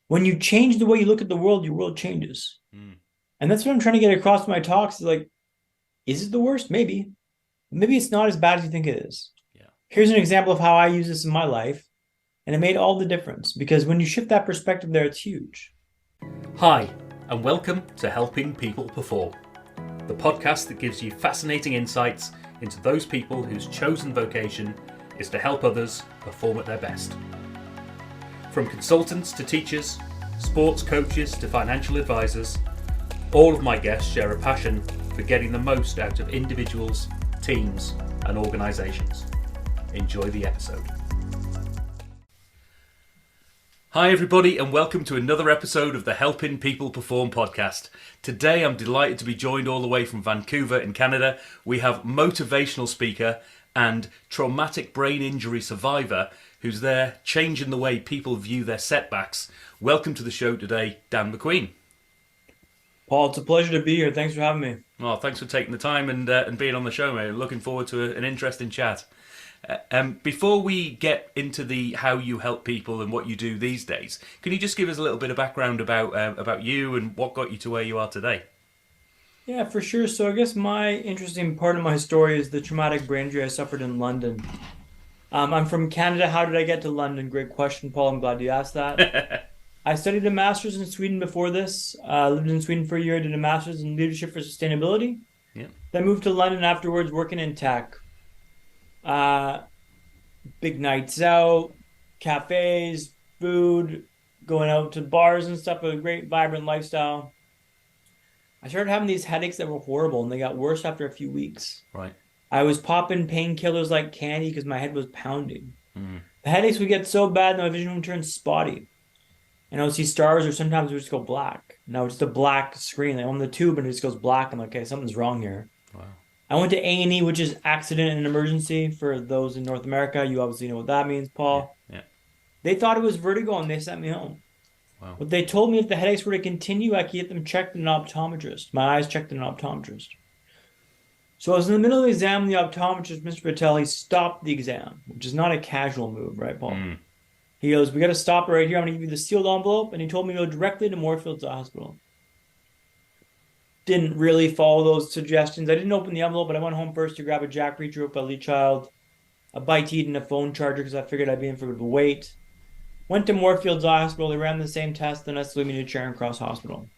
When you change the way you look at the world, your world changes. Mm, And that's what I'm trying to get across in my talks. Is like, is it the worst? Maybe. Maybe it's not as bad as you think it is. yeah. Here's an example of how I use this in my life, and it made all the difference because when you shift that perspective there, it's huge. Hi, and welcome to Helping People Perform, the podcast that gives you fascinating insights into those people whose chosen vocation is to help others perform at their best. From consultants to teachers, sports coaches to financial advisors, all of my guests share a passion for getting the most out of individuals, teams, and organisations. Enjoy the episode. Hi everybody, and welcome to another episode of the Helping People Perform podcast. Today I'm delighted to be joined all the way from Vancouver in Canada. We have motivational speaker and traumatic brain injury survivor who's there changing the way people view their setbacks. Welcome to the show today, Dan MacQueen. Paul, it's a pleasure to be here. Thanks for having me. Well, thanks for taking the time and being on the show, mate. Looking forward to an interesting chat. Before we get into the how you help people and what you do these days, can you just give us a little bit of background about you and what got you to where you are today? Yeah, for sure. So I guess my interesting part of my story is the traumatic brain injury I suffered in London. I'm from Canada. How did I get to London? Great question, Paul. I'm glad you asked that. I studied a master's in Sweden before this. Lived in Sweden for a year, did a master's in leadership for sustainability. Yeah. Then moved to London afterwards, working in tech. Uh, Big nights out, cafes, food, going out to bars and stuff, a great, vibrant lifestyle. I started having these headaches that were horrible, and they got worse after a few weeks. Right. I was popping painkillers like candy because my head was pounding. Mm. The headaches would get so bad that my vision would turn spotty. And I would see stars, or sometimes it would just go black. Now it's just a black screen. Like I'm on the tube and it just goes black. I'm like, okay, something's wrong here. Wow. I went to A&E, which is accident and emergency for those in North America. You obviously know what that means, Yeah. Paul. Yeah. They thought it was vertigo and they sent me home. Wow. But they told me if the headaches were to continue, I could get them checked at an optometrist. My eyes checked at an optometrist. So I was in the middle of the exam, and the optometrist, Mr. Patel, he stopped the exam, which is not a casual move, right, Paul? Mm. He goes, we got to stop it right here. I'm going to give you the sealed envelope. And he told me to go directly to Moorfields Hospital. Didn't really follow those suggestions. I didn't open the envelope, but I went home first to grab a Jack Reacher rope by Lee Child, a bite to eat, and a phone charger because I figured I'd be in for a bit of a wait. Went to Moorfields Hospital. They ran the same test, then escalated me to Charing Cross Hospital.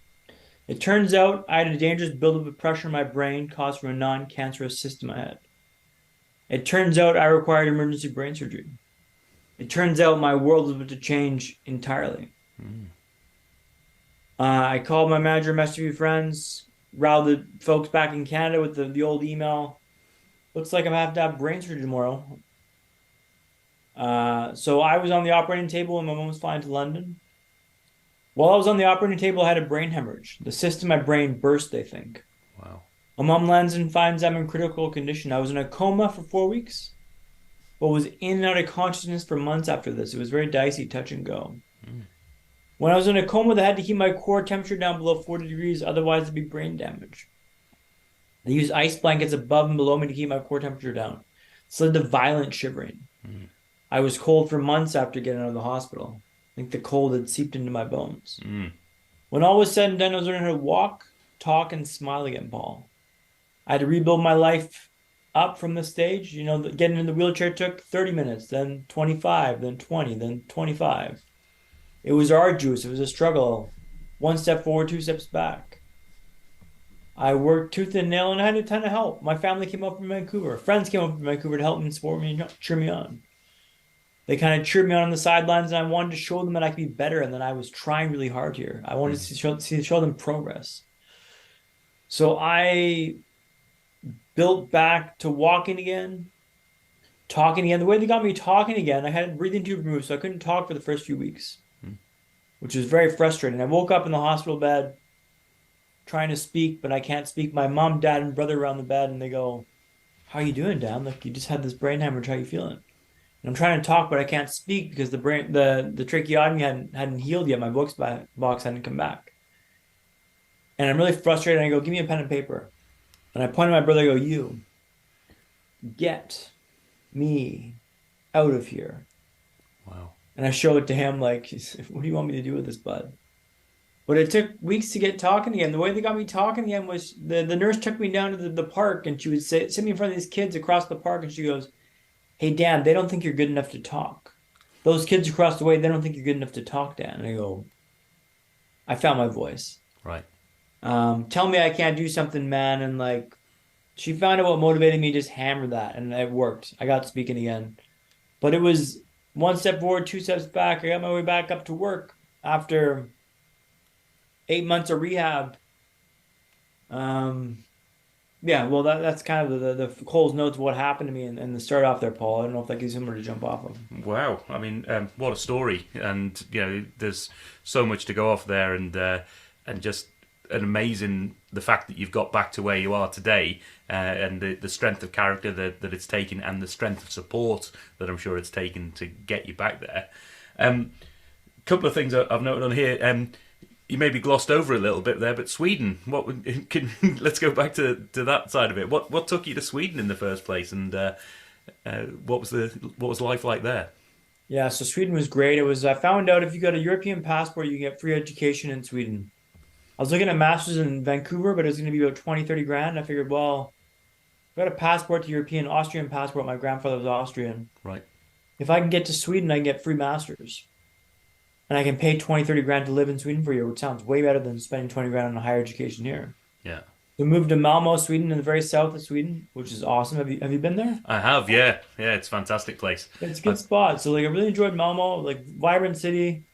It turns out I had a dangerous buildup of pressure in my brain caused from a non-cancerous cyst in my head. It turns out I required emergency brain surgery. It turns out my world was about to change entirely. Mm. I called my manager, messaged a few friends, routed the folks back in Canada with the old email. Looks like I'm going to have brain surgery tomorrow. So I was on the operating table and my mom was flying to London. While I was on the operating table, I had a brain hemorrhage. The cyst in my brain burst, they think. Wow. My mom lands and finds I'm in critical condition. I was in a coma for 4 weeks, but was in and out of consciousness for months after this. It was very dicey, touch and go. Mm. When I was in a coma, they had to keep my core temperature down below 40 degrees, otherwise it'd be brain damage. They used ice blankets above and below me to keep my core temperature down. This led to violent shivering. Mm. I was cold for months after getting out of the hospital. I think the cold had seeped into my bones. Mm. When all was said and done, I was learning how to walk, talk, and smile again, Paul. I had to rebuild my life up from the stage. You know, getting in the wheelchair took 30 minutes, then 25, then 20, then 25. It was arduous. It was a struggle. One step forward, two steps back. I worked tooth and nail and I had a ton of help. My family came up from Vancouver. Friends came up from Vancouver to help me and support me and cheer me on. They kind of cheered me on the sidelines, and I wanted to show them that I could be better and that I was trying really hard here. I wanted to show them progress. So I built back to walking again, talking again. The way they got me talking again, I had a breathing tube removed, so I couldn't talk for the first few weeks, which was very frustrating. I woke up in the hospital bed trying to speak, but I can't speak. My mom, dad, and brother around the bed, and they go, "How are you doing, Dan? Like you just had this brain hemorrhage. How you feeling?" And I'm trying to talk, but I can't speak because the tracheotomy hadn't healed yet. My box hadn't come back. And I'm really frustrated. And I go, give me a pen and paper. And I point at my brother. I go, you get me out of here. Wow. And I showed it to him like, he said, what do you want me to do with this, bud? But it took weeks to get talking again. The way they got me talking again was the nurse took me down to the park and she would sit me in front of these kids across the park and she goes, hey, Dan, they don't think you're good enough to talk. Those kids across the way, they don't think you're good enough to talk, Dan. And I go, I found my voice. Right. Tell me I can't do something, man. And like, she found out what motivated me, just hammered that. And it worked. I got speaking again. But it was one step forward, two steps back. I got my way back up to work after 8 months of rehab. Um, yeah, well, that's kind of the Cole's notes of what happened to me and the start off there, Paul. I don't know if that gives him somewhere to jump off of. Wow. I mean, what a story. And, there's so much to go off there, and just an amazing, the fact that you've got back to where you are today, and the strength of character that it's taken, and the strength of support that I'm sure it's taken to get you back there. Couple of things I've noted on here. You maybe glossed over a little bit there, but Sweden. Let's go back to that side of it. What took you to Sweden in the first place, and what was life like there? Yeah, so Sweden was great. It was I found out if you got a European passport, you get free education in Sweden. I was looking at masters in Vancouver, but it was going to be about 20, 30 grand. I figured, well, I got a passport to European, Austrian passport. My grandfather was Austrian. Right. If I can get to Sweden, I can get free masters. And I can pay 20, 30 grand to live in Sweden for a year, which sounds way better than spending 20 grand on a higher education here. Yeah. We moved to Malmo, Sweden, in the very south of Sweden, which is awesome. Have you been there? I have, yeah. Yeah, it's a fantastic place. It's a I, good spot. So like I really enjoyed Malmo, like vibrant city,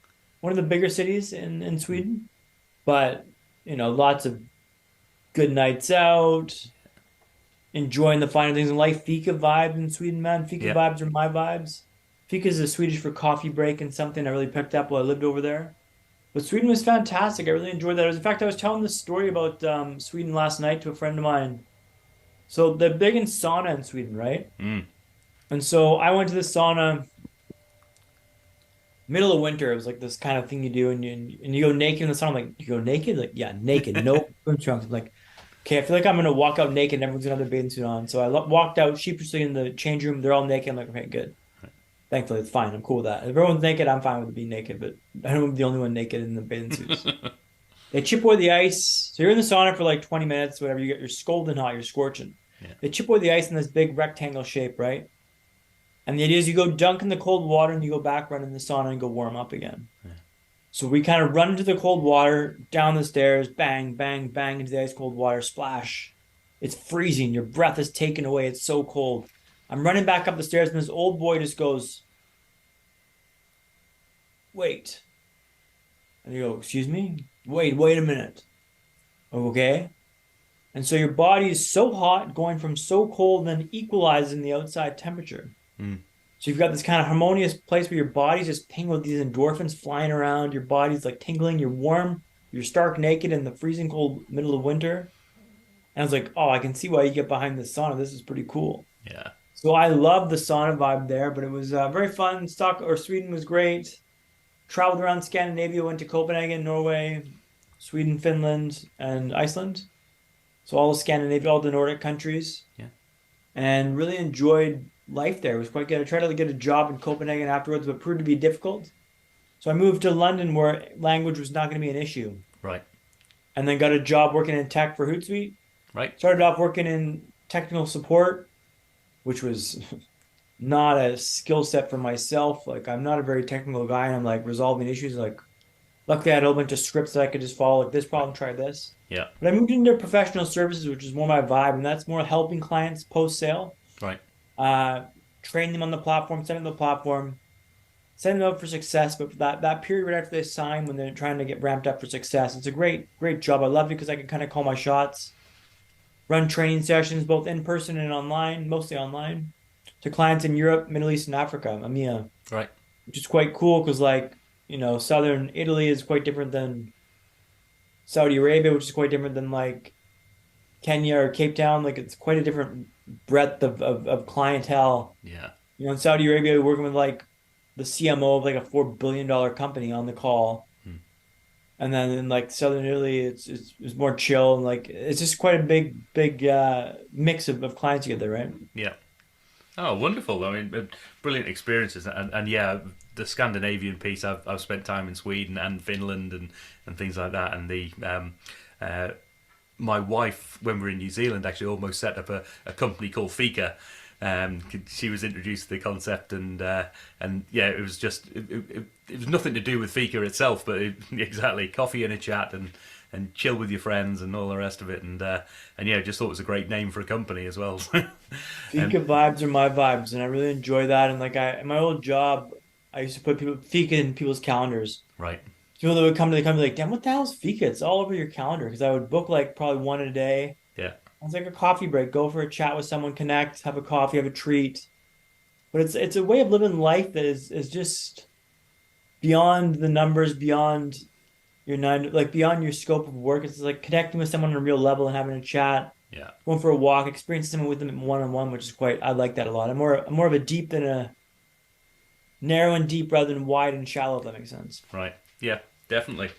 one of the bigger cities in Sweden. But, lots of good nights out, enjoying the finer things in life. Fika vibes in Sweden, man. Fika yeah. vibes are my vibes. Fika is a Swedish for coffee break and something I really picked up while I lived over there. But Sweden was fantastic. I really enjoyed that. In fact, I was telling this story about Sweden last night to a friend of mine. So they're big in sauna in Sweden, right? Mm. And so I went to the sauna middle of winter. It was like this kind of thing you do, and you go naked in the sauna. I'm like, you go naked? Like, yeah, naked, no swim trunks. I'm like, okay, I feel like I'm gonna walk out naked and everyone's gonna have their bathing suit on. So I walked out sheepishly in the change room. They're all naked. I'm like, okay, good. Thankfully, it's fine. I'm cool with that. If everyone's naked, I'm fine with it being naked, but I don't want to be the only one naked in the bathing suits. They chip away the ice. So you're in the sauna for like 20 minutes, whatever. You're scalding hot, you're scorching. Yeah. They chip away the ice in this big rectangle shape, right? And the idea is you go dunk in the cold water and you go back, run in the sauna and go warm up again. Yeah. So we kind of run into the cold water, down the stairs, bang, bang, bang into the ice cold water, splash. It's freezing. Your breath is taken away. It's so cold. I'm running back up the stairs and this old boy just goes, wait. And you go, excuse me? Wait a minute. Okay. And so your body is so hot, going from so cold, and then equalizing the outside temperature. Mm. So you've got this kind of harmonious place where your body's just tingling with these endorphins flying around. Your body's like tingling. You're warm. You're stark naked in the freezing cold middle of winter. And I was like, oh, I can see why you get behind the sauna. This is pretty cool. Yeah. So I love the sauna vibe there, but it was very fun. Sweden was great. Traveled around Scandinavia, went to Copenhagen, Norway, Sweden, Finland, and Iceland. So all of Scandinavia, all the Nordic countries. Yeah. And really enjoyed life there. It was quite good. I tried to get a job in Copenhagen afterwards, but proved to be difficult. So I moved to London where language was not going to be an issue. Right. And then got a job working in tech for Hootsuite. Right. Started off working in technical support, which was not a skill set for myself. Like I'm not a very technical guy and I'm like resolving issues. Like luckily I had a whole bunch of scripts that I could just follow. Like this problem, try this. Yeah. But I moved into professional services, which is more my vibe, and that's more helping clients post sale. Right. Train them on the platform, send them the platform, send them up for success. But for that period right after they sign, when they're trying to get ramped up for success, it's a great job. I love it because I can kind of call my shots, run training sessions both in person and online, mostly online, to clients in Europe, Middle East, and Africa, EMEA. Right. Which is quite cool because southern Italy is quite different than Saudi Arabia, which is quite different than like Kenya or Cape Town. Like it's quite a different breadth of clientele. Yeah. In Saudi Arabia, we're working with like the CMO of like a $4 billion company on the call. Hmm. And then in like Southern Italy, it's more chill and like it's just quite a big mix of clients you get there, right? Yeah. Oh, wonderful. I mean, brilliant experiences. And yeah, the Scandinavian piece. I've spent time in Sweden and Finland and things like that. And uh, my wife, when we were in New Zealand, actually almost set up a company called Fika. She was introduced to the concept, and yeah, it was just it was nothing to do with Fika itself, but exactly coffee and a chat and chill with your friends and all the rest of it, and yeah, just thought it was a great name for a company as well. Fika um, vibes are my vibes, and I really enjoy that. And like in my old job, I used to put people Fika in people's calendars. right, People that would come to the company like, damn, what the hell's Fika? It's all over your calendar because I would book like probably one a day. yeah, It's like a coffee break. Go for a chat with someone, connect, have a coffee, have a treat. But it's a way of living life that is just beyond the numbers, beyond your like beyond your scope of work. It's like connecting with someone on a real level and having a chat, yeah, going for a walk, experiencing something with them one on one, which is quite I like that a lot. I'm more of a deep than a narrow and deep rather than wide and shallow, if that makes sense. right, yeah, definitely.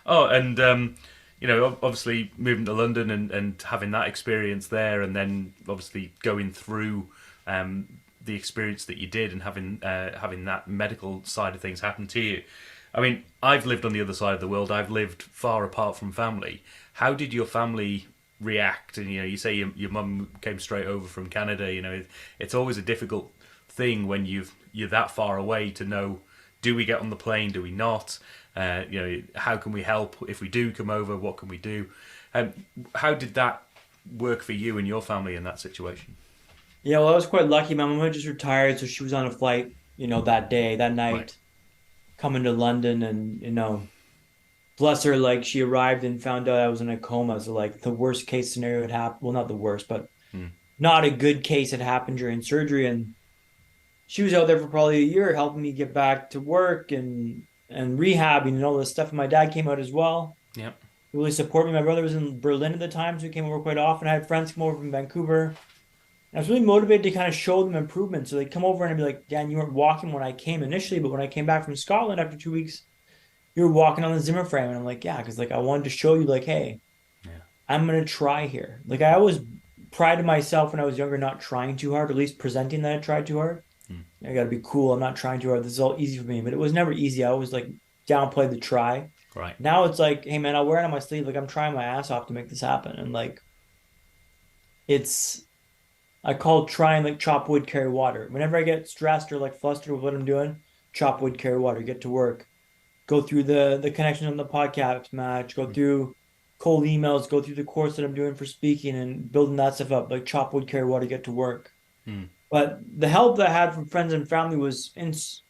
Oh, and obviously moving to London and having that experience there, and then obviously going through the experience that you did, and having that medical side of things happen to you. I mean, I've lived on the other side of the world. I've lived far apart from family. How did your family react? And you say your mum came straight over from Canada. It's always a difficult thing when you're that far away to know, do we get on the plane? Do we not? How can we help if we do come over? What can we do? How did that work for you and your family in that situation? Yeah, well, I was quite lucky. My mom had just retired, so she was on a flight, that day, that Right. night, coming to London, and bless her, like she arrived and found out I was in a coma. So like the worst case scenario had happened. Well, not the worst, but Mm. not a good case had happened during surgery, and she was out there for probably a year helping me get back to work and rehabbing and all this stuff. And my dad came out as well, Yeah. really support me. My brother was in Berlin at the time, so he came over quite often. I had friends come over from Vancouver. And I was really motivated to kind of show them improvement. So they'd come over and I'd be like, Dan, you weren't walking when I came initially, but when I came back from Scotland after 2 weeks, you were walking on the Zimmer frame. And I'm like, yeah, because like I wanted to show you, like, hey, Yeah. I'm gonna try here. Like I always prided myself when I was younger, not trying too hard, or at least presenting that I tried too hard. Mm. I gotta be cool. I'm not trying too hard. This is all easy for me, but it was never easy. I always like downplayed the try. Right. Now it's like, hey man, I'll wear it on my sleeve. Like I'm trying my ass off to make this happen. And like it's I call trying like chop wood, carry water. Whenever I get stressed or like flustered with what I'm doing, chop wood, carry water, get to work, go through the connections on the podcast match, go Mm. through cold emails, go through the course that I'm doing for speaking and building that stuff up, like chop wood, carry water, get to work. Mm. But the help that I had from friends and family was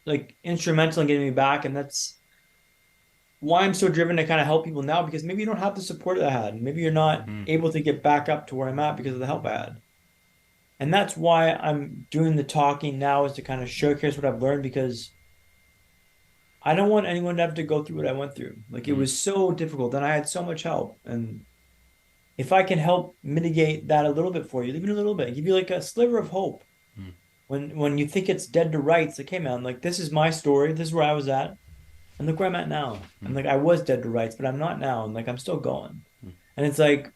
like instrumental in getting me back, and that's why I'm so driven to kind of help people now because maybe you don't have the support that I had. Maybe you're not Mm. able to get back up to where I'm at because of the help I had. And that's why I'm doing the talking now is to kind of showcase what I've learned because I don't want anyone to have to go through what I went through. Like it Mm. was so difficult and I had so much help. And if I can help mitigate that a little bit for you, even a little bit, give you like a sliver of hope Mm. when you think it's dead to rights, like, hey man, like this is my story, this is where I was at, and look where I'm at now. And Mm. like I was dead to rights, but I'm not now, and like I'm still going. Mm. And it's like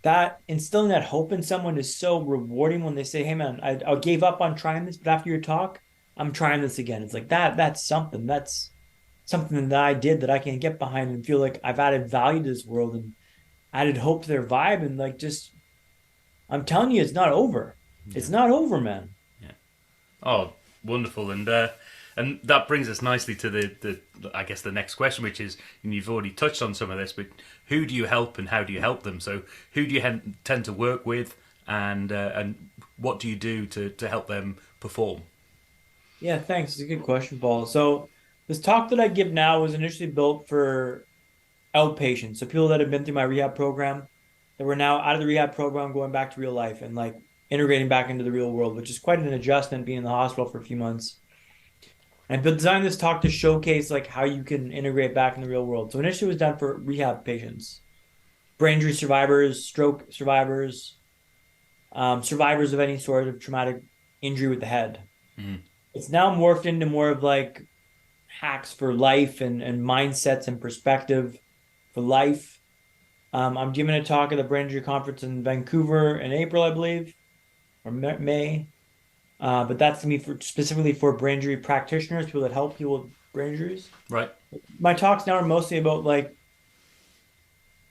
that instilling that hope in someone is so rewarding when they say, "Hey man, I gave up on trying this, but after your talk, I'm trying this again." It's like that's something. That's something that I did that I can get behind and feel like I've added value to this world and added hope to their vibe and like just I'm telling you, it's not over. Yeah. It's not over, man. Yeah. Oh, wonderful, and that brings us nicely to the I guess the next question, which is, and you've already touched on some of this, but who do you help and how do you help them? So, who do you tend to work with, and what do you do to help them perform? Yeah, thanks. It's a good question, Paul. So this talk that I give now was initially built for outpatients, so people that have been through my rehab program that were now out of the rehab program, going back to real life and like integrating back into the real world, which is quite an adjustment being in the hospital for a few months. And I designed this talk to showcase like how you can integrate back in the real world. So initially it was done for rehab patients, brain injury survivors, stroke survivors, survivors of any sort of traumatic injury with the head. Mm. It's now morphed into more of like hacks for life and mindsets and perspective for life. I'm giving a talk at the Brain Injury Conference in Vancouver in April, I believe, or May. But that's gonna be specifically for brain injury practitioners, people that help people with brain injuries. Right. My talks now are mostly about like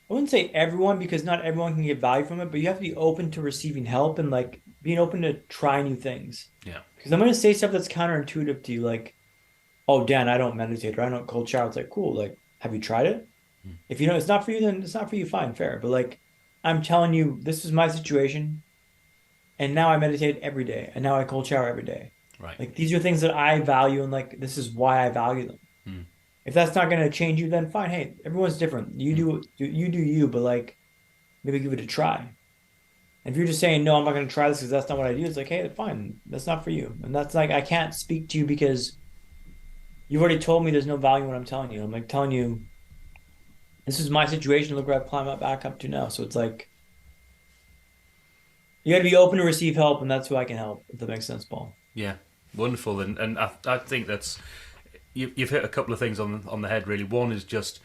I wouldn't say everyone because not everyone can get value from it, but you have to be open to receiving help and like being open to try new things. Yeah. Because I'm gonna say stuff that's counterintuitive to you, like, "Oh, Dan, I don't meditate or I don't cold shower." It's like, cool. Like, have you tried it? Mm. If you know it's not for you, then it's not for you. Fine, fair. But like, I'm telling you, this is my situation, and now I meditate every day, and now I cold shower every day. Right. Like, these are things that I value, and like, this is why I value them. Mm. If that's not gonna change you, then fine. Hey, everyone's different. Mm. You do you, but like, maybe give it a try. And if you're just saying, no, I'm not going to try this because that's not what I do, it's like, hey, fine, that's not for you. And that's like, I can't speak to you because you've already told me there's no value in what I'm telling you. I'm like telling you, this is my situation. Look where I've climbed up back up to now. So it's like, you got to be open to receive help, and that's who I can help, if that makes sense, Paul. Yeah. Wonderful. And I think that's you've hit a couple of things on the head. Really, one is just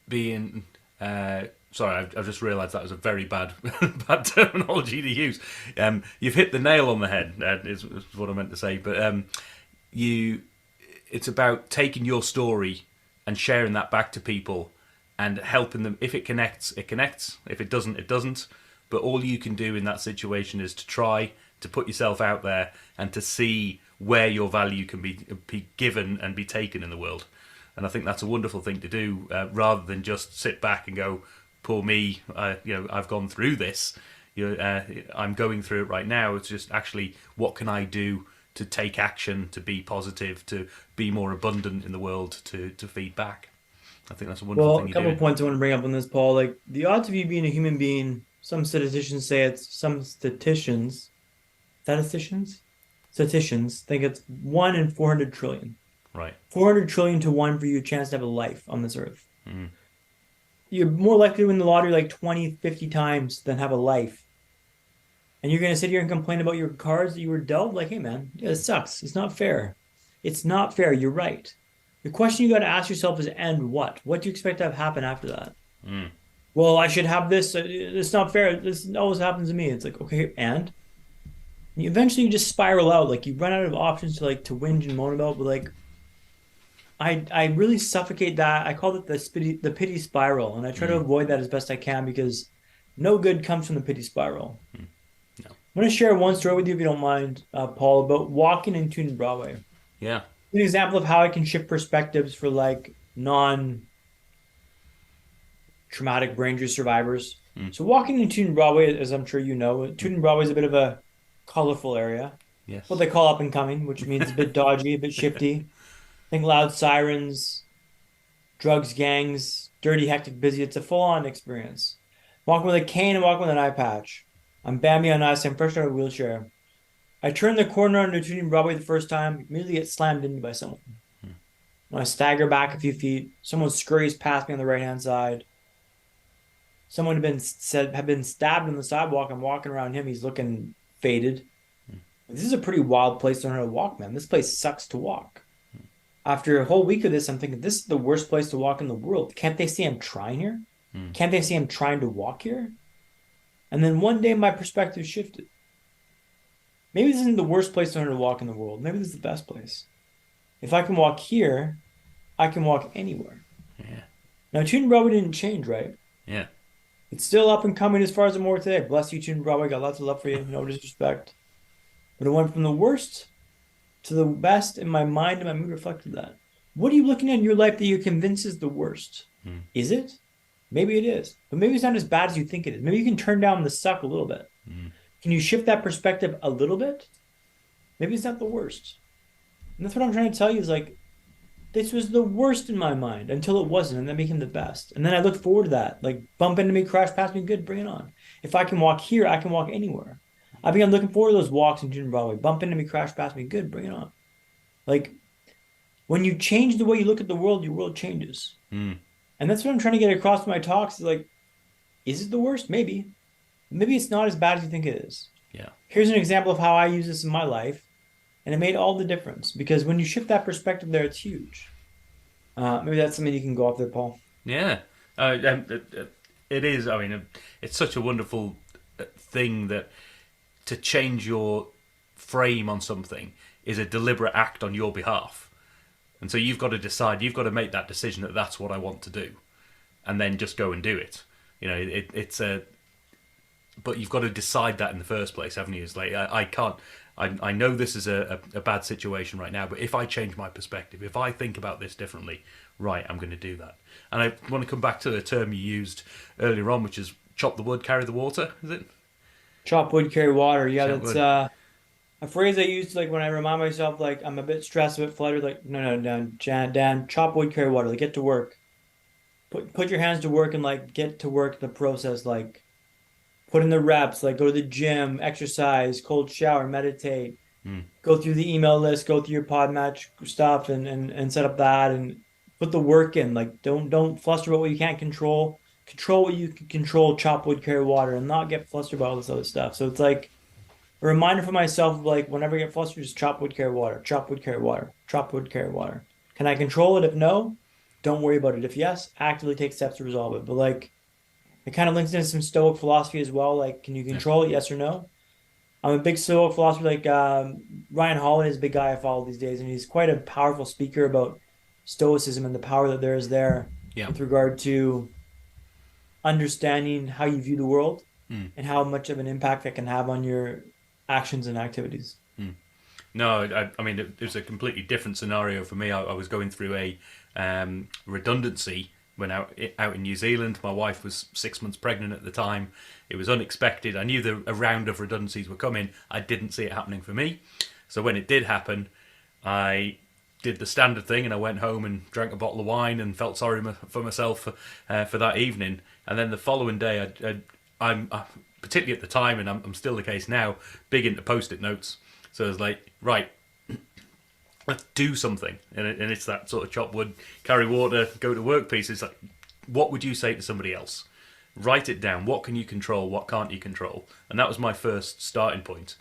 being. Sorry, I've just realised that was a very bad bad terminology to use. You've hit the nail on the head. Is what I meant to say. But it's about taking your story and sharing that back to people and helping them. If it connects, it connects. If it doesn't, it doesn't. But all you can do in that situation is to try to put yourself out there and to see where your value can be given and be taken in the world. And I think that's a wonderful thing to do, rather than just sit back and go, "Poor me, I've gone through this. I'm going through it right now." It's just actually, what can I do to take action, to be positive, to be more abundant in the world, to feed back. I think that's a wonderful Well, thing a you're couple of doing. points I want to bring up on this, Paul. Like, the odds of you being a human being, some statisticians think it's 1 in 400 trillion. Right. 400 trillion to 1 for you a chance to have a life on this earth. Mm. You're more likely to win the lottery like 20, 50 times than have a life. And you're going to sit here and complain about your cards that you were dealt? Like, hey, man, yeah, it sucks. It's not fair. It's not fair. You're right. The question you got to ask yourself is, and what? What do you expect to have happen after that? Mm. Well, I should have this. It's not fair. This always happens to me. It's like, okay, and eventually you just spiral out. Like, you run out of options to like to whinge and moan about. But like, I really suffocate that. I call it the pity spiral, and I try to Mm. avoid that as best I can because no good comes from the pity spiral. Mm. No. I'm going to share one story with you, if you don't mind, Paul, about walking in Tune Broadway. Yeah. An example of how I can shift perspectives for like non-traumatic brain injury survivors. Mm. So walking in Tune Broadway, as I'm sure you know, Tune Broadway is a bit of a colorful area. What Yes. they call up and coming, which means a bit dodgy, a bit shifty. Think loud sirens, drugs, gangs, dirty, hectic, busy. It's a full-on experience. Walking with a cane and walking with an eye patch. I'm Bambi on ice. I'm fresh out of a wheelchair. I turn the corner on Newtonian Broadway the first time, immediately get slammed into by someone. Mm. When I stagger back a few feet, someone scurries past me on the right-hand side. Someone had been stabbed on the sidewalk. I'm walking around him. He's looking faded. Mm. This is a pretty wild place to learn how to walk, man. This place sucks to walk. After a whole week of this, I'm thinking, this is the worst place to walk in the world. Can't they see I'm trying here? Mm. Can't they see I'm trying to walk here? And then one day my perspective shifted. Maybe this isn't the worst place to learn to walk in the world. Maybe this is the best place. If I can walk here, I can walk anywhere. Yeah. Now, Tune Broadway didn't change, right? Yeah. It's still up and coming as far as I'm aware today. Bless you, Tune Broadway. Got lots of love for you. No disrespect. But it went from the worst to the best, and my mind and my mood reflected that. What are you looking at in your life that you're convinced is the worst? Mm. Is it? Maybe it is. But maybe it's not as bad as you think it is. Maybe you can turn down the suck a little bit. Mm. Can you shift that perspective a little bit? Maybe it's not the worst. And that's what I'm trying to tell you is like, this was the worst in my mind until it wasn't, and then became the best. And then I look forward to that. Like, bump into me, crash past me, good, bring it on. If I can walk here, I can walk anywhere. I began looking forward to those walks in Junior Broadway. Bump into me, crash past me, good, bring it on. Like, when you change the way you look at the world, your world changes. Mm. And that's what I'm trying to get across in my talks is like, is it the worst? Maybe. Maybe it's not as bad as you think it is. Yeah. Here's an example of how I use this in my life, and it made all the difference because when you shift that perspective there, it's huge. Maybe that's something you can go off there, Paul. Yeah. It is. I mean, it's such a wonderful thing that to change your frame on something is a deliberate act on your behalf. And so you've got to decide, you've got to make that decision that that's what I want to do, and then just go and do it. You know, it's a, but you've got to decide that in the first place, haven't you? It's like I can't. I know this is a bad situation right now, but if I change my perspective, if I think about this differently, right, I'm going to do that. And I want to come back to the term you used earlier on, which is chop the wood, carry the water. Is it? Chop wood, carry water. Yeah, Chop that's wood. a phrase I use like when I remind myself like I'm a bit stressed, a bit fluttered. Like no, Dan, chop wood, carry water. Like get to work. Put your hands to work and like get to work the process. Like put in the reps. Like go to the gym, exercise, cold shower, meditate. Mm, Go through the email list, go through your pod match stuff, and set up that and put the work in. Like don't fluster about what you can't control. Control what you can control. Chop wood, carry water, and not get flustered about all this other stuff. So it's like a reminder for myself of like whenever I get flustered, just chop wood, carry water, chop wood, carry water, chop wood, carry water. Can I control it? If no, don't worry about it. If yes, actively take steps to resolve it. But like it kind of links into some Stoic philosophy as well. Like, can you yeah. control it? Yes or no? I'm a big Stoic philosopher. Like Ryan Holiday is a big guy I follow these days, and he's quite a powerful speaker about Stoicism and the power that there is there Yeah. with regard to understanding how you view the world Mm, and how much of an impact that can have on your actions and activities. mm. No, I mean, it was a completely different scenario for me. I was going through a redundancy when out in New Zealand. My wife was 6 months pregnant at the time. It was unexpected. I knew a round of redundancies were coming. I didn't see it happening for me. So when it did happen, I did the standard thing and I went home and drank a bottle of wine and felt sorry for myself for that evening. And then the following day, I'm particularly at the time, and I'm still the case now, big into post-it notes. So I was like, right, let's do something. And it's that sort of chop wood, carry water, go to work piece. It's like, what would you say to somebody else? Write it down. What can you control? What can't you control? And that was my first starting point,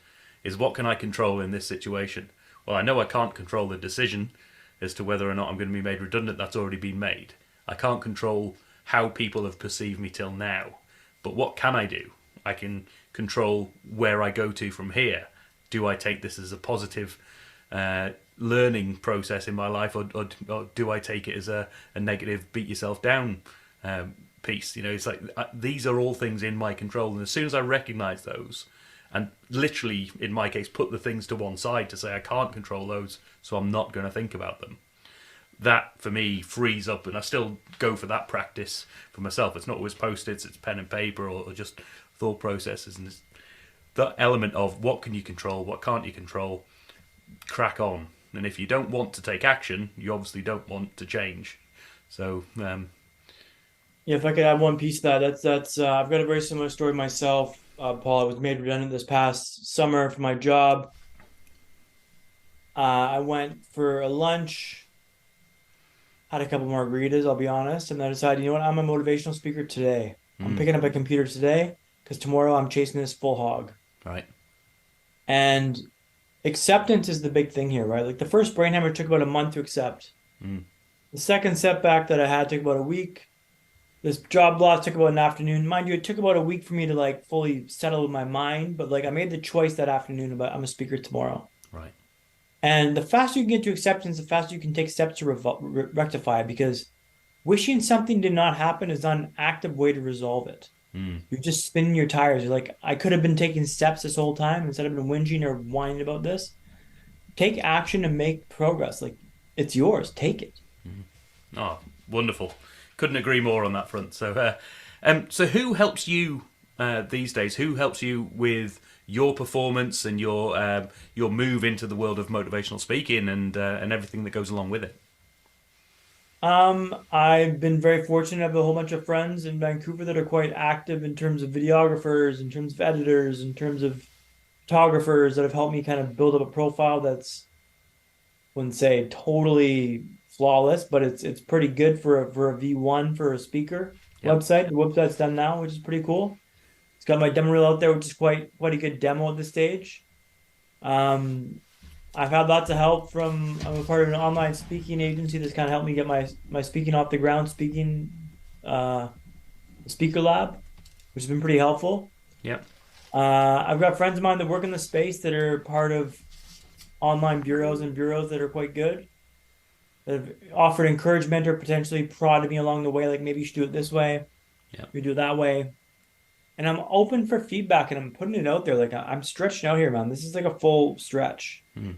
is what can I control in this situation? Well, I know I can't control the decision as to whether or not I'm going to be made redundant. That's already been made. I can't control how people have perceived me till now. But what can I do? I can control where I go to from here. Do I take this as a positive learning process in my life, or do I take it as a negative beat yourself down piece? You know, it's like these are all things in my control, and as soon as I recognise those, and literally in my case put the things to one side to say I can't control those, so I'm not going to think about them. That for me frees up, and I still go for that practice for myself. It's not always post-its, it's pen and paper or just thought processes, and that element of what can you control, what can't you control, crack on. And if you don't want to take action, you obviously don't want to change. So Yeah, if I could add one piece to that, that's I've got a very similar story myself, Paul. I was made redundant this past summer for my job. I went for a lunch, had a couple margaritas, I'll be honest, and then I decided, you know what, I'm a motivational speaker today. I'm picking up a computer today because tomorrow I'm chasing this full hog. right. And acceptance is the big thing here, right? Like the first brain hammer took about a month to accept. Mm, The second setback that I had took about a week. This job loss took about an afternoon. Mind you, it took about a week for me to like fully settle with my mind, but like I made the choice that afternoon about I'm a speaker tomorrow. right. And the faster you can get to acceptance, the faster you can take steps to rectify it, because wishing something did not happen is not an active way to resolve it. Mm, You're just spinning your tires. You're like, I could have been taking steps this whole time instead of been whinging or whining about this. Take action and make progress. Like it's yours. Take it. oh, wonderful. Couldn't agree more on that front. So, so who helps you these days? Who helps you with your performance and your move into the world of motivational speaking and everything that goes along with it? I've been very fortunate. I have a whole bunch of friends in Vancouver that are quite active in terms of videographers, in terms of editors, in terms of photographers that have helped me kind of build up a profile that's, wouldn't say totally flawless, but it's pretty good for a V1 for a speaker Yep. website. The website's done now, which is pretty cool. It's got my demo reel out there, which is quite a good demo at this stage. I've had lots of help from, I'm a part of an online speaking agency that's kind of helped me get my speaking off the ground, speaking speaker lab, which has been pretty helpful. Yep. I've got friends of mine that work in the space that are part of online bureaus and bureaus that are quite good. That have offered encouragement or potentially prodded me along the way, like maybe you should do it this way, Yeah. you do it that way. And I'm open for feedback and I'm putting it out there. Like I'm stretching out here, man. This is like a full stretch. Mm.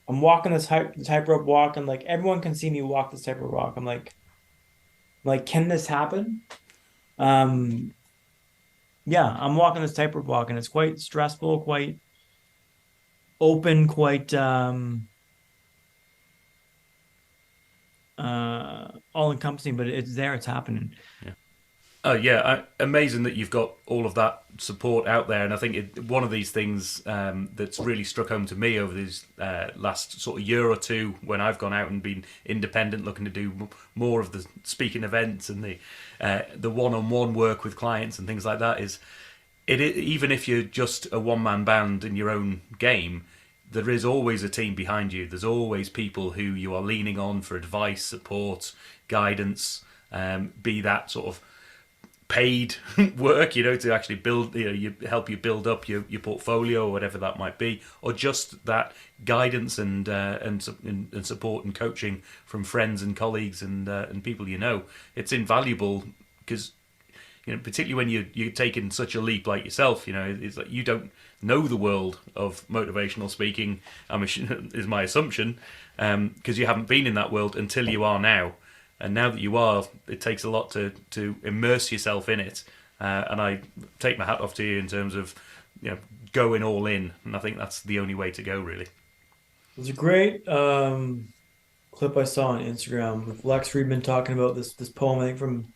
I'm walking this tightrope walk, and like everyone can see me walk this tightrope walk. I'm like, can this happen? Um, yeah, I'm walking this tightrope walk, and it's quite stressful, quite open, quite all encompassing, but it's there, it's happening. Yeah. Oh yeah, amazing that you've got all of that support out there, and I think one of these things that's really struck home to me over these last sort of year or two, when I've gone out and been independent, looking to do more of the speaking events and the one-on-one work with clients and things like that, is even if you're just a one-man band in your own game, there is always a team behind you. There's always people who you are leaning on for advice, support, guidance. Be that sort of paid work, to actually build, you help you build up your portfolio or whatever that might be, or just that guidance and support and coaching from friends and colleagues and people. It's invaluable because particularly when you're taking such a leap like yourself, it's like you don't know the world of motivational speaking. Is my assumption, because you haven't been in that world until you are now. And now that you are, it takes a lot to immerse yourself in it. And I take my hat off to you in terms of going all in. And I think that's the only way to go, really. There's a great clip I saw on Instagram with Lex Friedman talking about this poem, I think from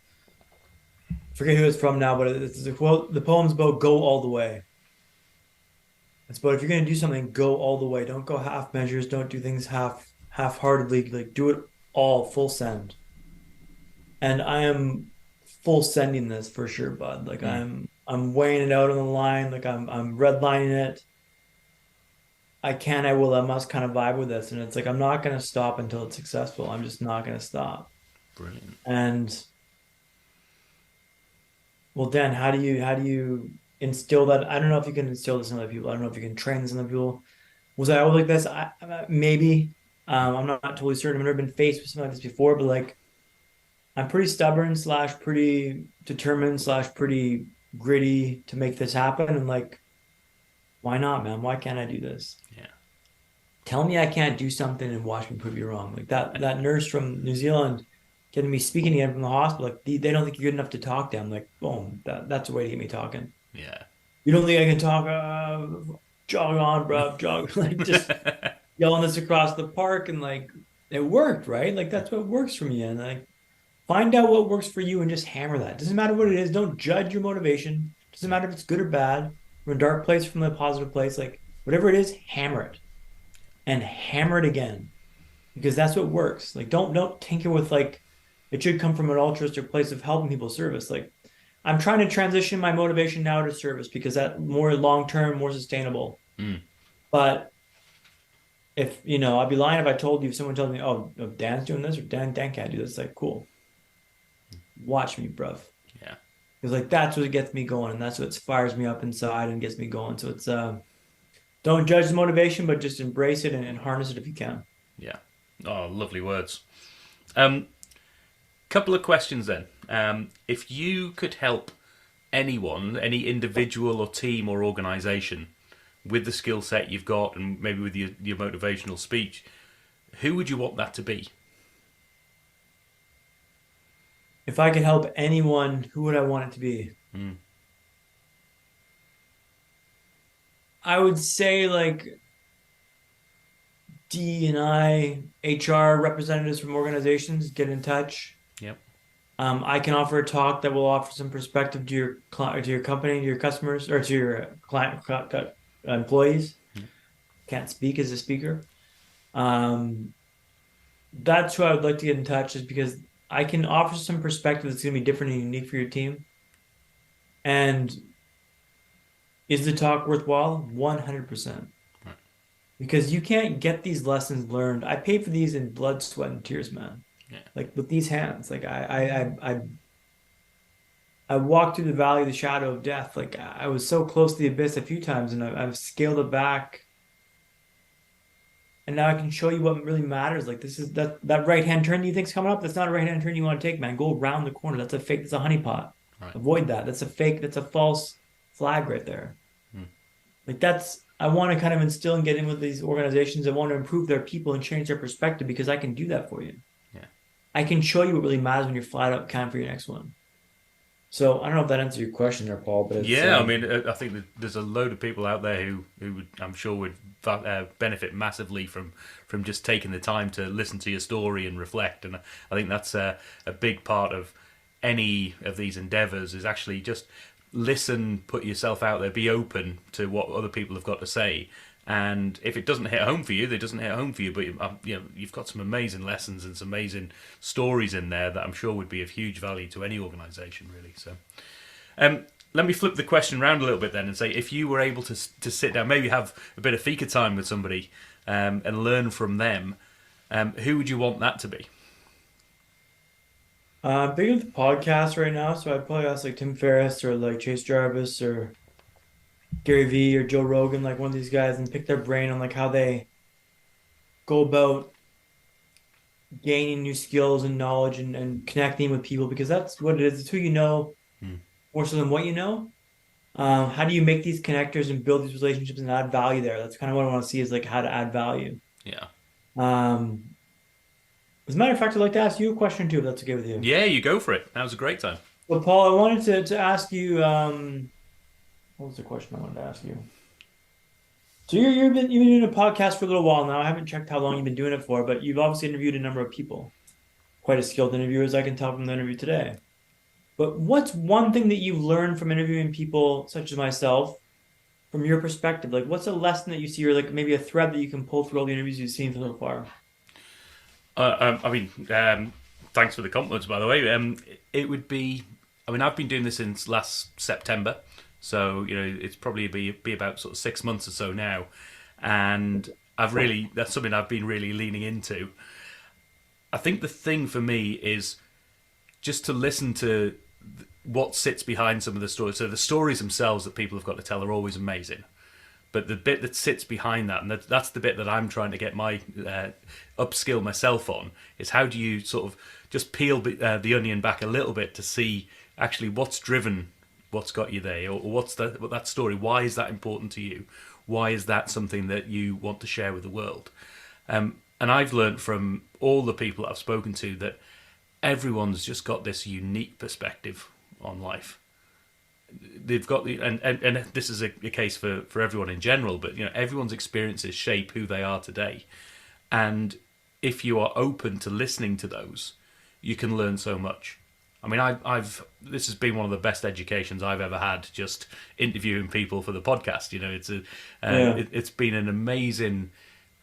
I forget who it's from now, but it's a quote. The poem's about go all the way. It's about if you're gonna do something, go all the way. Don't go half measures. Don't do things half-heartedly. Like do it all full send. And I am full sending this for sure, bud. Like Mm. I'm weighing it out on the line. Like I'm redlining it. I can, I will, I must kind of vibe with this. And it's like I'm not gonna stop until it's successful. I'm just not gonna stop. Brilliant. And well, Dan, how do you instill that? I don't know if you can instill this in other people. I don't know if you can train this in other people. Was I always like this? Maybe. I'm not totally certain. I've never been faced with something like this before, but like I'm pretty stubborn slash pretty determined slash pretty gritty to make this happen. And like, why not, man? Why can't I do this? Yeah. Tell me I can't do something and watch me prove you wrong. Like that nurse from New Zealand getting me speaking again from the hospital. Like they don't think you're good enough to talk to. I'm like, boom, that's a way to get me talking. Yeah. You don't think I can talk? Jog on, bro, jog. Like just yelling this across the park, and like it worked, right? Like that's what works for me, and like find out what works for you and just hammer that. Doesn't matter what it is. Don't judge your motivation. Doesn't matter if it's good or bad, from a dark place, from a positive place. Like whatever it is, hammer it and hammer it again because that's what works. Like don't tinker with like it should come from an altruistic place of helping people service. Like I'm trying to transition my motivation now to service because that more long term, more sustainable. Mm. But if I'd be lying if I told you if someone told me, oh, Dan's doing this or Dan can't do this. It's like cool. Watch me, bruv. Yeah. Because like that's what gets me going, and that's what fires me up inside and gets me going. So it's don't judge the motivation, but just embrace it and harness it if you can. Yeah. Oh, lovely words. Couple of questions then. If you could help anyone, any individual or team or organisation, with the skill set you've got and maybe with your motivational speech, who would you want that to be? If I could help anyone, who would I want it to be? Mm. I would say like D and I, HR representatives from organizations, get in touch. Yep. I can offer a talk that will offer some perspective to your to your company, to your customers, or to your client employees. Mm. Can't speak as a speaker. Um, that's who I would like to get in touch is because I can offer some perspective that's going to be different and unique for your team. And is the talk worthwhile? 100%. Right. Because you can't get these lessons learned. I paid for these in blood, sweat, and tears, man. Yeah. Like with these hands. Like I walked through the valley of the shadow of death. Like I was so close to the abyss a few times, and I've scaled it back. And now I can show you what really matters. Like this is that right hand turn you think's coming up. That's not a right hand turn you want to take, man. Go around the corner. That's a fake. That's a honeypot. Right. Avoid that. That's a fake. That's a false flag right there. Hmm. Like that's I want to kind of instill and get in with these organizations that want to improve their people and change their perspective because I can do that for you. Yeah. I can show you what really matters when you're flat out counting for your next one. So I don't know if that answers your question there, Paul, but it's Yeah, I mean, I think that there's a load of people out there who would, I'm sure would benefit massively from just taking the time to listen to your story and reflect. And I think that's a big part of any of these endeavours is actually just listen, put yourself out there, be open to what other people have got to say. And if it doesn't hit home for you, it doesn't hit home for you. But you've got some amazing lessons and some amazing stories in there that I'm sure would be of huge value to any organisation, really. So, let me flip the question around a little bit then and say, if you were able to sit down, maybe have a bit of fika time with somebody and learn from them, who would you want that to be? big into podcasts right now, so I'd probably ask like Tim Ferriss or like Chase Jarvis or Gary Vee or Joe Rogan, like one of these guys, and pick their brain on like how they go about gaining new skills and knowledge and connecting with people because that's what it is. It's who you know Hmm. more so than what you know. How do you make these connectors and build these relationships and add value there? That's kind of what I want to see is like how to add value. Yeah. Um, as a matter of fact, I'd like to ask you a question too, if that's okay with you. Yeah, you go for it. That was a great time. Well, Paul, I wanted to ask you, what was the question I wanted to ask you? So you've been doing a podcast for a little while now. I haven't checked how long you've been doing it for, but you've obviously interviewed a number of people. Quite a skilled interviewer, as I can tell from the interview today. But what's one thing that you've learned from interviewing people such as myself, from your perspective? Like, what's a lesson that you see, or like maybe a thread that you can pull through all the interviews you've seen so far? I mean, thanks for the compliments, by the way. It would be. I mean, I've been doing this since last September, so it's probably be about sort of 6 months or so now, and that's something I've been really leaning into. I think the thing for me is just to listen to what sits behind some of the stories. So the stories themselves that people have got to tell are always amazing. But the bit that sits behind that, and that's the bit that I'm trying to get my upskill myself on, is how do you sort of just peel the onion back a little bit to see actually what's driven what's got you there, or what that story, why is that important to you? Why is that something that you want to share with the world? And I've learned from all the people that I've spoken to that everyone's just got this unique perspective on life. They've got and this is a case for everyone in general, but everyone's experiences shape who they are today, and if you are open to listening to those, you can learn so much. I mean, I've this has been one of the best educations I've ever had, just interviewing people for the podcast. It's been an amazing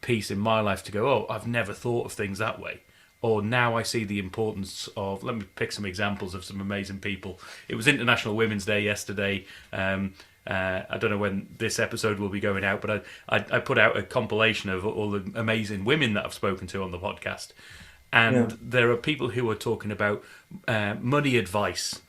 piece in my life to go, oh, I've never thought of things that way. Or now I see the importance of, let me pick some examples of some amazing people. It was International Women's Day yesterday. I don't know when this episode will be going out, but I put out a compilation of all the amazing women that I've spoken to on the podcast. And there are people who are talking about money advice.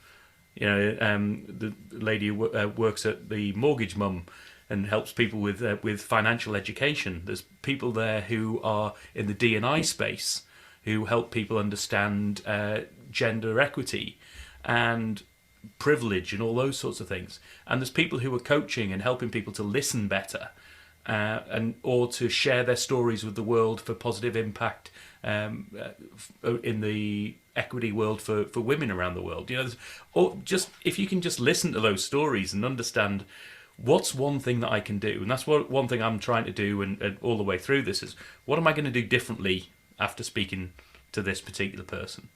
The lady who works at the Mortgage Mum and helps people with financial education. There's people there who are in the D&I space who help people understand gender equity and privilege and all those sorts of things. And there's people who are coaching and helping people to listen better or to share their stories with the world for positive impact in the equity world for women around the world. Or just if you can just listen to those stories and understand what's one thing that I can do, and that's one thing I'm trying to do, and all the way through this is what am I going to do differently after speaking to this particular person.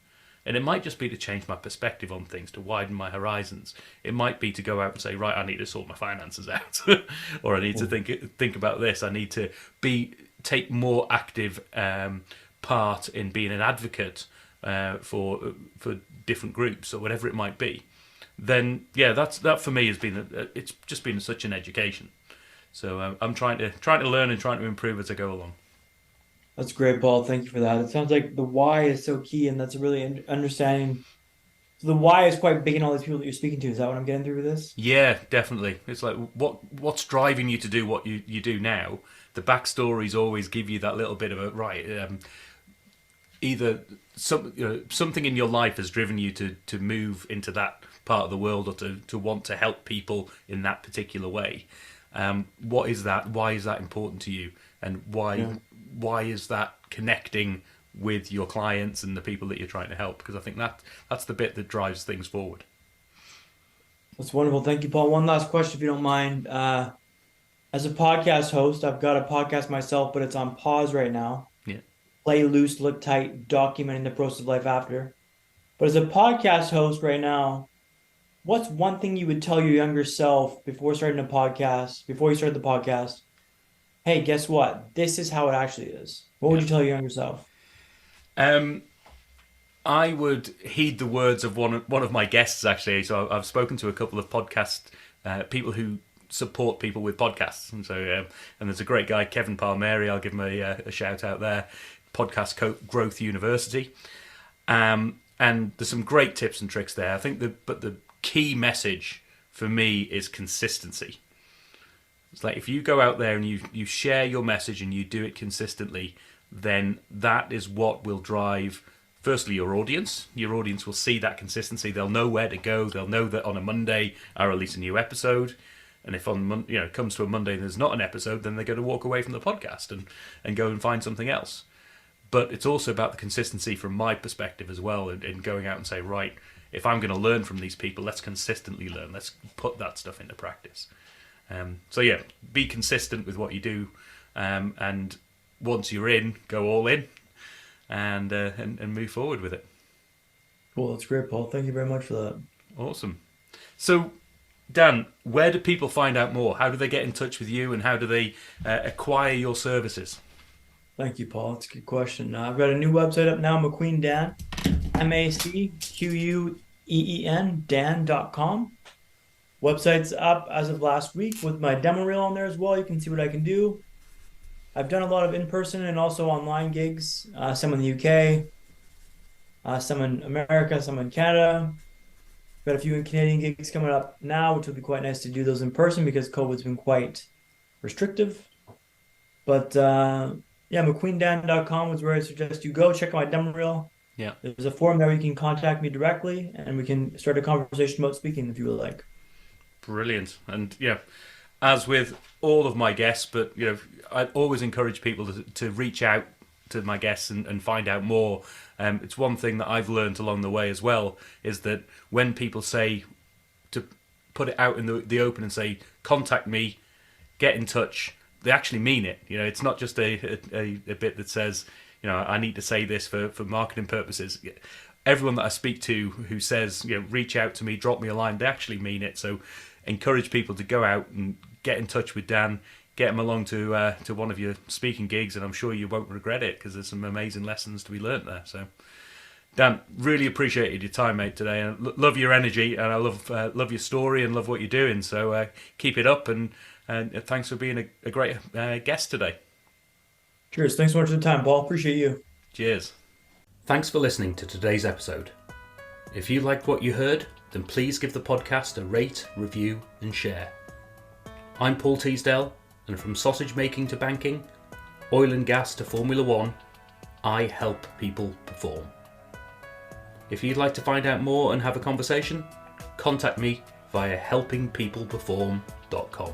And it might just be to change my perspective on things, to widen my horizons. It might be to go out and say, right, I need to sort my finances out, or I need to think about this. I need to take more active part in being an advocate for different groups or whatever it might be. Then that for me has been it's just been such an education. So I'm trying to learn and trying to improve as I go along. That's great, Paul. Thank you for that. It sounds like the why is so key, and that's a really understanding So the why is quite big in all these people that you're speaking to. Is that what I'm getting through with this? Yeah, definitely. It's like what's driving you to do what you do now. The backstories always give you that little bit of a right. Either something in your life has driven you to move into that part of the world, or to want to help people in that particular way. What is that? Why is that important to you? And why is that connecting with your clients and the people that you're trying to help? Because I think that's the bit that drives things forward. That's wonderful. Thank you, Paul. One last question, if you don't mind. As a podcast host, I've got a podcast myself, but it's on pause right now. Yeah. Play loose, look tight, documenting the process of life after. But as a podcast host right now, what's one thing you would tell your younger self before starting a podcast, before you started the podcast? Hey, guess what? This is how it actually is. What would you tell your younger self? I would heed the words of one of my guests, actually. So I've spoken to a couple of podcast people who support people with podcasts, and so and there's a great guy, Kevin Palmieri. I'll give him a shout out there. Podcast Growth University, and there's some great tips and tricks there. I think the key message for me is consistency. It's like if you go out there and you share your message and you do it consistently, then that is what will drive, firstly, your audience. Your audience will see that consistency. They'll know where to go. They'll know that on a Monday I release a new episode. And if on it comes to a Monday and there's not an episode, then they're going to walk away from the podcast and go and find something else. But it's also about the consistency from my perspective as well, in going out and say, right, if I'm going to learn from these people, let's consistently learn. Let's put that stuff into practice. So yeah, be consistent with what you do, and once you're in, go all in, and move forward with it. Cool, that's great, Paul. Thank you very much for that. Awesome. So, Dan, where do people find out more? How do they get in touch with you, and how do they acquire your services? Thank you, Paul. That's a good question. I've got a new website up now, MacQueen Dan, MacQueen, Dan.com. Website's up as of last week with my demo reel on there as well. You can see what I can do. I've done a lot of in-person and also online gigs, some in the UK, some in America, some in Canada. Got a few Canadian gigs coming up now, which will be quite nice to do those in person because COVID's been quite restrictive. But MacQueenDan.com is where I suggest you go. Check out my demo reel. Yeah. There's a forum there where you can contact me directly and we can start a conversation about speaking if you would like. Brilliant. And as with all of my guests, but I always encourage people to reach out to my guests and find out more. It's one thing that I've learned along the way as well, is that when people say to put it out in the open and say, contact me, get in touch, they actually mean it. It's not just a bit that says, I need to say this for marketing purposes. Everyone that I speak to who says, reach out to me, drop me a line, they actually mean it. So encourage people to go out and get in touch with Dan, get him along to one of your speaking gigs, and I'm sure you won't regret it because there's some amazing lessons to be learnt there. So, Dan, really appreciated your time, mate, today, and love your energy, and I love your story and love what you're doing. So keep it up, and thanks for being a great guest today. Cheers. Thanks so much for the time, Paul. Appreciate you. Cheers. Thanks for listening to today's episode. If you liked what you heard, then please give the podcast a rate, review, and share. I'm Paul Teasdale, and from sausage making to banking, oil and gas to Formula One, I help people perform. If you'd like to find out more and have a conversation, contact me via helpingpeopleperform.com.